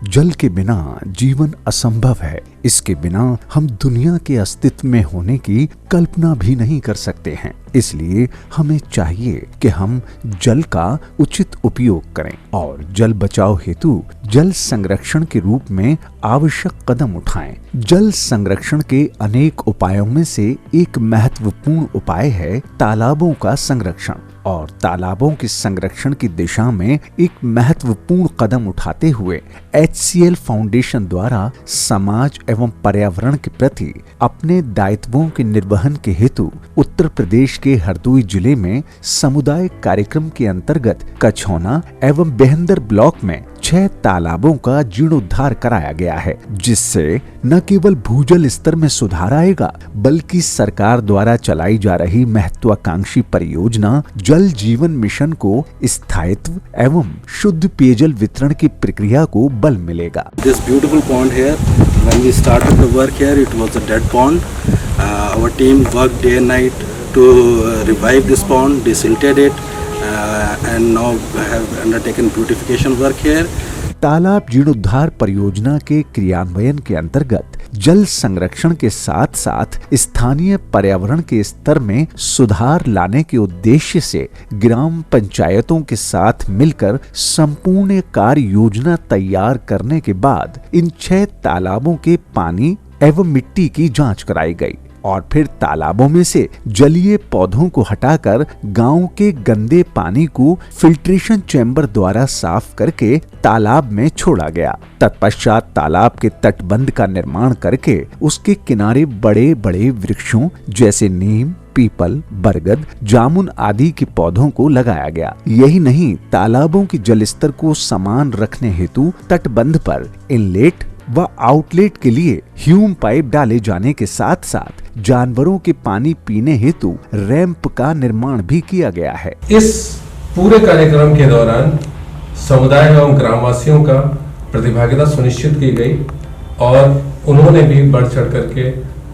जल के बिना जीवन असंभव है। इसके बिना हम दुनिया के अस्तित्व में होने की कल्पना भी नहीं कर सकते हैं। इसलिए हमें चाहिए कि हम जल का उचित उपयोग करें और जल बचाओ हेतु जल संरक्षण के रूप में आवश्यक कदम उठाएं। जल संरक्षण के अनेक उपायों में से एक महत्वपूर्ण उपाय है तालाबों का संरक्षण। और तालाबों के संरक्षण की दिशा में एक महत्वपूर्ण कदम उठाते हुए HCL फाउंडेशन द्वारा समाज एवं पर्यावरण के प्रति अपने दायित्वों के निर्वहन के हेतु उत्तर प्रदेश के हरदोई जिले में सामुदायिक कार्यक्रम के अंतर्गत कछौना एवं बेहंदर ब्लॉक में 6 तालाबों का जीर्णोद्धार कराया गया है, जिससे न केवल भूजल स्तर में सुधार आएगा बल्कि सरकार द्वारा चलाई जा रही महत्वाकांक्षी परियोजना जल जीवन मिशन को स्थायित्व एवं शुद्ध पेयजल वितरण की प्रक्रिया को बल मिलेगा। This beautiful pond here, when we started the work here, it was a dead pond. Our team worked day and night to revive this pond, desilted it, and now have undertaken beautification work here. तालाब जीर्णोद्धार परियोजना के क्रियान्वयन के अंतर्गत जल संरक्षण के साथ साथ स्थानीय पर्यावरण के स्तर में सुधार लाने के उद्देश्य से ग्राम पंचायतों के साथ मिलकर संपूर्ण कार्य योजना तैयार करने के बाद इन 6 तालाबों के पानी एवं मिट्टी की जांच कराई गई और फिर तालाबों में से जलीय पौधों को हटाकर गांव के गंदे पानी को फिल्ट्रेशन चैम्बर द्वारा साफ करके तालाब में छोड़ा गया। तत्पश्चात तालाब के तटबंध का निर्माण करके उसके किनारे बड़े बड़े वृक्षों जैसे नीम, पीपल, बरगद, जामुन आदि के पौधों को लगाया गया। यही नहीं, तालाबों के जलस्तर को समान रखने हेतु तटबंध पर इनलेट व आउटलेट के लिए ह्यूम पाइप डाले जाने के साथ साथ जानवरों के पानी पीने हेतु रैंप का निर्माण भी किया गया है। इस पूरे कार्यक्रम के दौरान समुदाय एवं ग्रामवासियों का प्रतिभागिता सुनिश्चित की गई और उन्होंने भी बढ़ चढ़ करके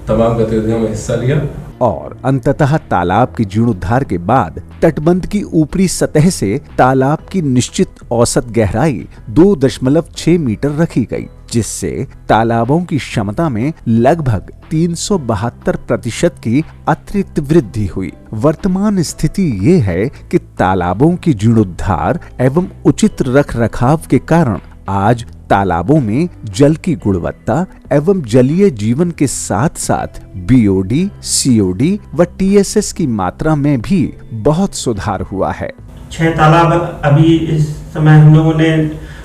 तमाम गतिविधियों में हिस्सा लिया। और अंततः तालाब के जीर्णोद्धार के बाद तटबंध की ऊपरी सतह से तालाब की निश्चित औसत गहराई 2.6 मीटर रखी गई, जिससे तालाबों की क्षमता में लगभग 372% की अतिरिक्त वृद्धि हुई। वर्तमान स्थिति ये है कि तालाबों की जीर्णोद्धार एवं उचित रखरखाव के कारण आज तालाबों में जल की गुणवत्ता एवं जलीय जीवन के साथ साथ BOD, COD व TSS की मात्रा में भी बहुत सुधार हुआ है। 6 तालाब अभी इस समय हम लोगों ने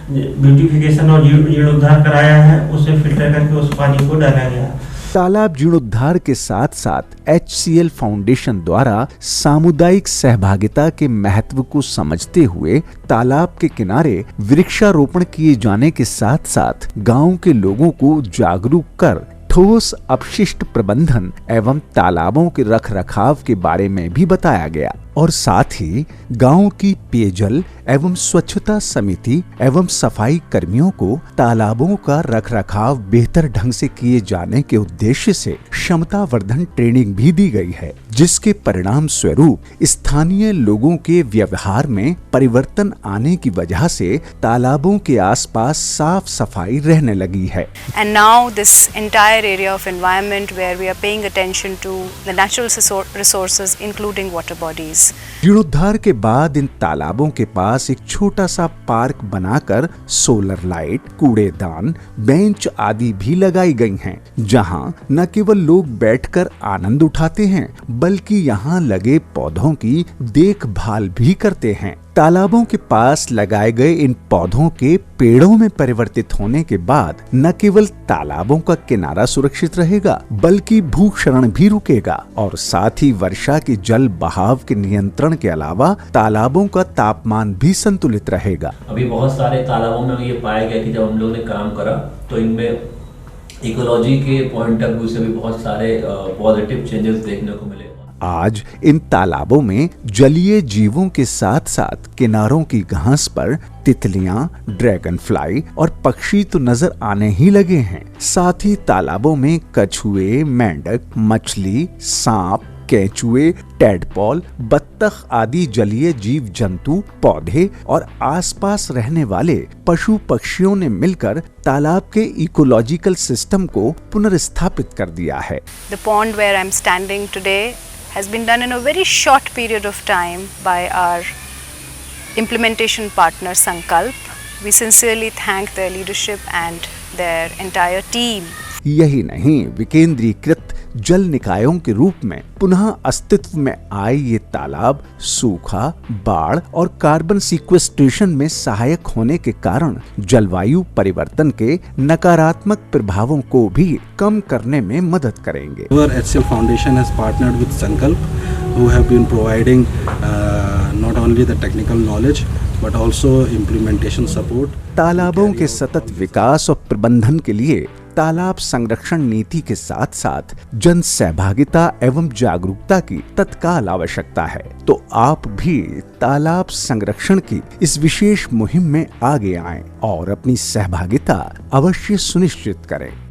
ब्यूटिफिकेशन और जीर्णोद्धार कराया है, उसे फिल्टर करके उस पानी को डाला गया। तालाब जीर्णोद्धार के साथ साथ HCL फाउंडेशन द्वारा सामुदायिक सहभागिता के महत्व को समझते हुए तालाब के किनारे वृक्षारोपण किए जाने के साथ साथ गांव के लोगों को जागरूक कर ठोस अपशिष्ट प्रबंधन एवं तालाबों के रखरखाव के बारे में भी बताया गया और साथ ही गांव की पेयजल एवं स्वच्छता समिति एवं सफाई कर्मियों को तालाबों का रखरखाव बेहतर ढंग से किए जाने के उद्देश्य से क्षमता वर्धन ट्रेनिंग भी दी गई है, जिसके परिणाम स्वरूप स्थानीय लोगों के व्यवहार में परिवर्तन आने की वजह से तालाबों के आसपास साफ सफाई रहने लगी है। And now this entire area of environment where we are paying attention to the natural resources including water bodies. जीर्णोद्धार के बाद इन तालाबों के पास एक छोटा सा पार्क बनाकर सोलर लाइट, कूड़ेदान, बेंच आदि भी लगाई गई हैं, जहां न केवल लोग बैठकर आनंद उठाते हैं बल्कि यहां लगे पौधों की देखभाल भी करते हैं। तालाबों के पास लगाए गए इन पौधों के पेड़ों में परिवर्तित होने के बाद न केवल तालाबों का किनारा सुरक्षित रहेगा बल्कि भूक्षरण भी रुकेगा और साथ ही वर्षा के जल बहाव के नियंत्रण के अलावा तालाबों का तापमान भी संतुलित रहेगा। अभी बहुत सारे तालाबों में ये पाया गया कि जब हम लोग ने काम करा तो इनमें इकोलॉजी के पॉइंट ऑफ व्यू से भी बहुत सारे पॉजिटिव चेंजेस देखने को मिले। आज इन तालाबों में जलीय जीवों के साथ साथ किनारों की घास पर तितलियां, ड्रैगन फ्लाई और पक्षी तो नजर आने ही लगे हैं। साथ ही तालाबों में कछुए, मेंढक, मछली, सांप, केंचुए, टैडपॉल, बत्तख आदि जलीय जीव जंतु, पौधे और आसपास रहने वाले पशु पक्षियों ने मिलकर तालाब के इकोलॉजिकल सिस्टम को पुनर्स्थापित कर दिया है। The pond where I'm standing today has been done in a very short period of time by our implementation partner Sankalp. We sincerely thank their leadership and their entire team. यही नहीं, विकेंद्रीकृत जल निकायों के रूप में पुनः अस्तित्व में आए ये तालाब सूखा, बाढ़ और कार्बन सीक्वेस्ट्रेशन में सहायक होने के कारण जलवायु परिवर्तन के नकारात्मक प्रभावों को भी कम करने में मदद करेंगे। Our HCL Foundation has partnered with Sankalp, who have been providing not only the technical knowledge but also implementation support. तालाबों के सतत विकास और प्रबंधन के लिए तालाब संरक्षण नीति के साथ साथ जन सहभागिता एवं जागरूकता की तत्काल आवश्यकता है। तो आप भी तालाब संरक्षण की इस विशेष मुहिम में आगे आएं और अपनी सहभागिता अवश्य सुनिश्चित करें।